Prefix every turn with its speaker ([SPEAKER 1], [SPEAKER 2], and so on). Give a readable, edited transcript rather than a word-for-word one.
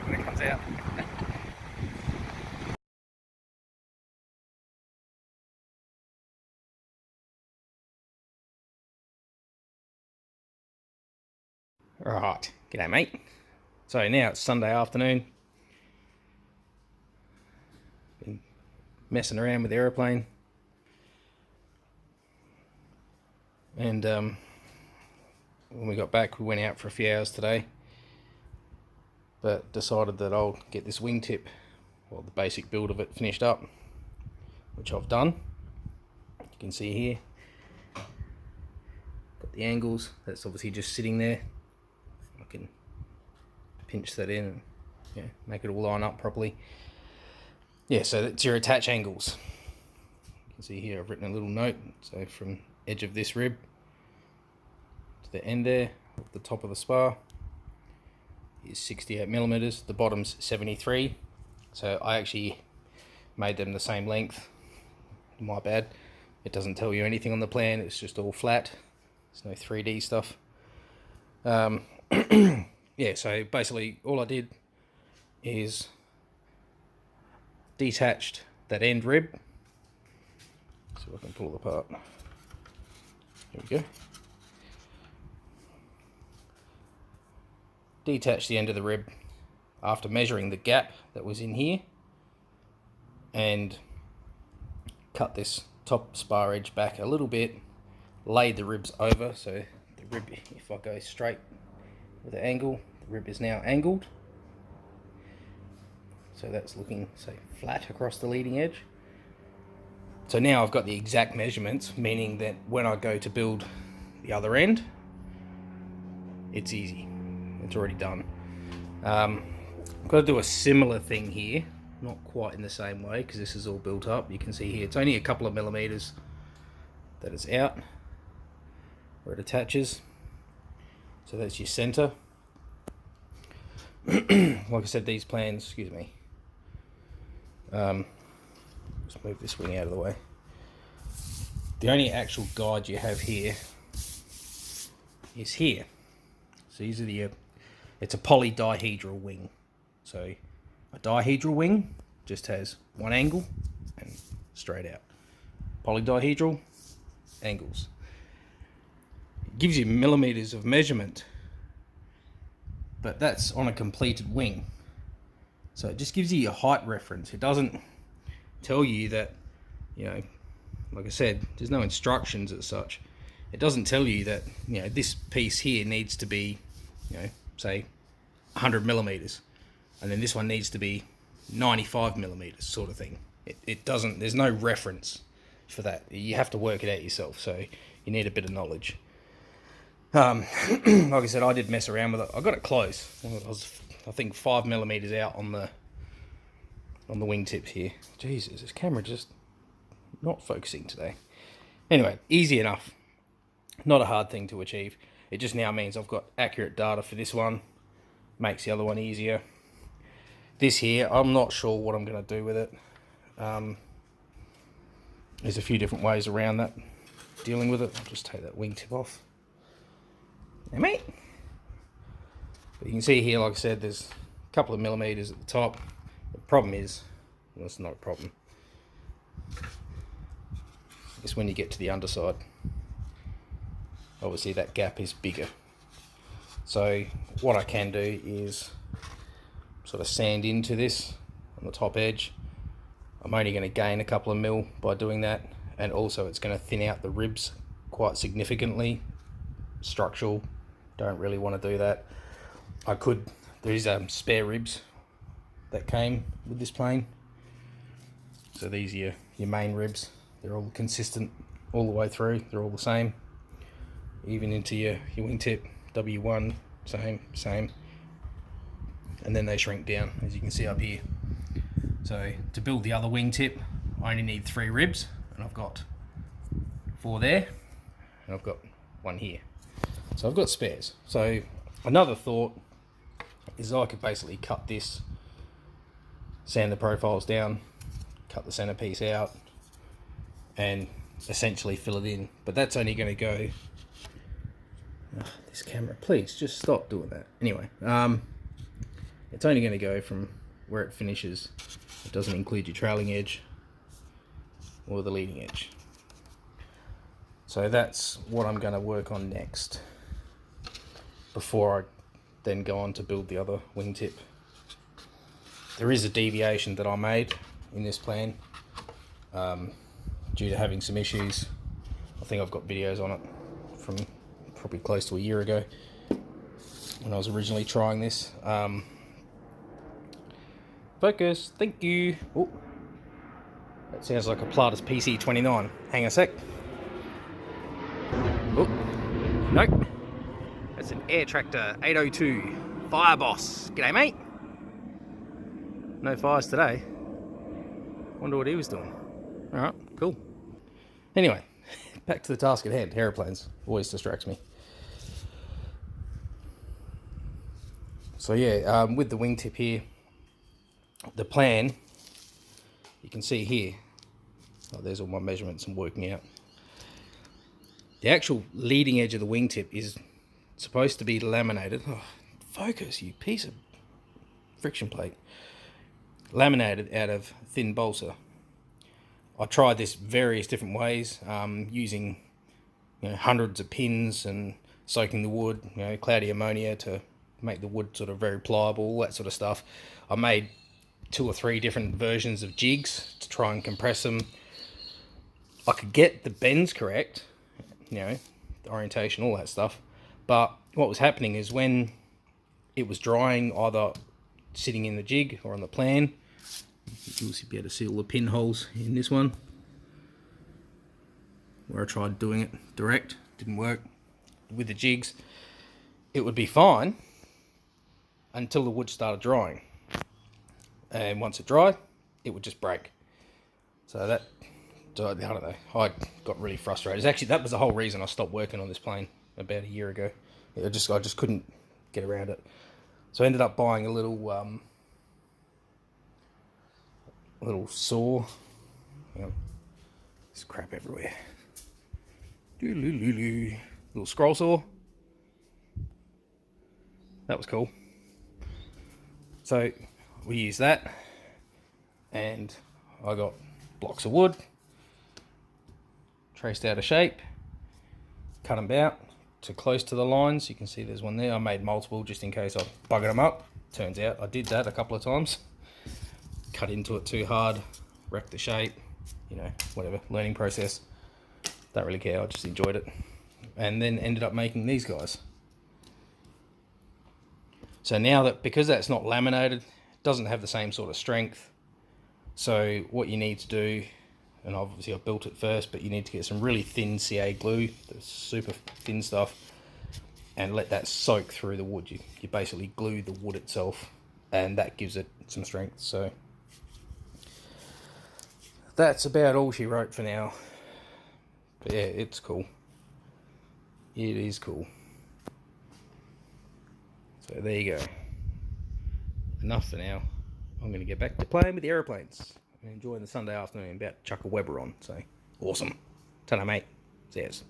[SPEAKER 1] when it comes out. Right, g'day mate. So now it's Sunday afternoon. Been messing around with the aeroplane. And when we got back, we went out for a few hours today. But decided that I'll get this wingtip, well, the basic build of it finished up, which I've done. You can see here, got the angles. That's obviously just sitting there. I can pinch that in and make it all line up properly. Yeah, so that's your attach angles. You can see here I've written a little note. So from edge of this rib to the end there, at the top of the spar, is 68 millimeters. The bottom's 73. So I actually made them the same length. My bad. It doesn't tell you anything on the plan. It's just all flat. There's no 3D stuff. Yeah, so basically all I did is detached that end rib. So I can pull it apart. Here we go. Detach the end of the rib after measuring the gap that was in here, and cut this top spar edge back a little bit, laid the ribs over, so the rib, if I go straight with the angle, the rib is now angled, so that's looking, say, flat across the leading edge. So now I've got the exact measurements, meaning that when I go to build the other end, it's easy. It's already done. I've got to do a similar thing here, not quite in the same way because this is all built up. You can see here it's only a couple of millimeters that it's out where it attaches. So that's your center. Like I said, these plans, excuse me, let's move this wing out of the way. The only actual guide you have here is here. So these are the it's a polydihedral wing. So a dihedral wing just has one angle and straight out. Polydihedral, angles. It gives you millimeters of measurement, but that's on a completed wing. So it just gives you your height reference. It doesn't tell you that, like I said, there's no instructions as such. It doesn't tell you that, this piece here needs to be, say 100 millimeters, and then this one needs to be 95 millimeters, sort of thing. It doesn't, there's no reference for that. You have to work it out yourself, so you need a bit of knowledge. Like I said, I did mess around with it. I got it close. I was, I think, 5 millimeters out on the wingtips here. Jesus, this camera just not focusing today. Anyway, easy enough. Not a hard thing to achieve. It just now means I've got accurate data for this one. Makes the other one easier. This here, I'm not sure what I'm going to do with it. There's a few different ways around that, dealing with it. I'll just take that wingtip off. There, mate. But you can see here, like I said, there's a couple of millimeters at the top. The problem is, well, it's not a problem. It's when you get to the underside. Obviously that gap is bigger. So what I can do is sort of sand into this on the top edge. I'm only going to gain a couple of mil by doing that, and also it's going to thin out the ribs quite significantly. Structural, don't really want to do that. I could, there's spare ribs that came with this plane. So these are your main ribs. They're all consistent all the way through. They're all the same. Even into your wingtip, W1, same. And then they shrink down, as you can see up here. So to build the other wingtip, I only need 3 ribs, and I've got 4 there, and I've got 1 here. So I've got spares. So another thought is I could basically cut this, sand the profiles down, cut the centerpiece out, and essentially fill it in. But that's only going to go... this camera, please just stop doing that. Anyway, It's only going to go from where it finishes. It doesn't include your trailing edge or the leading edge. So that's what I'm going to work on next before I then go on to build the other wingtip. There is a deviation that I made in this plan due to having some issues. I think I've got videos on it from probably close to a year ago when I was originally trying this. Focus, thank you. Oh, that sounds like a Stardust PC29. Hang on a sec. Oh, nope. That's an Air Tractor 802 Fire Boss. G'day, mate. No fires today. Wonder what he was doing. Alright, cool. Anyway, back to the task at hand. Aeroplanes always distracts me. So yeah, with the wingtip here, the plan, you can see here, oh, there's all my measurements I'm working out. The actual leading edge of the wingtip is supposed to be laminated. Oh, focus, you piece of friction plate. Laminated out of thin balsa. I tried this various different ways, using hundreds of pins and soaking the wood, cloudy ammonia to make the wood sort of very pliable, all that sort of stuff. I made 2 or 3 different versions of jigs to try and compress them. I could get the bends correct, the orientation, all that stuff, but what was happening is when it was drying, either sitting in the jig or on the plan, you'll be able to see all the pinholes in this one where I tried doing it direct, didn't work. With the jigs it would be fine until the wood started drying, and once it dried it would just break. So that, I don't know, I got really frustrated. Actually, that was the whole reason I stopped working on this plane about a year ago. I just couldn't get around it. So I ended up buying a little saw. There's crap everywhere. Little scroll saw. That was cool. So we used that, and I got blocks of wood, traced out a shape, cut them out to close to the lines. You can see there's one there. I made multiple just in case I buggered them up. Turns out I did that a couple of times. Cut into it too hard, wrecked the shape, whatever, learning process. Don't really care, I just enjoyed it. And then ended up making these guys. So now that, because that's not laminated, it doesn't have the same sort of strength. So what you need to do, and obviously I built it first, but you need to get some really thin CA glue, the super thin stuff, and let that soak through the wood. You basically glue the wood itself, and that gives it some strength. So that's about all she wrote for now. But yeah, it's cool. It is cool. So there you go. Enough for now. I'm going to get back to playing with the aeroplanes and enjoying the Sunday afternoon. About to chuck a Weber on. So awesome. Ta-da, mate. See yous.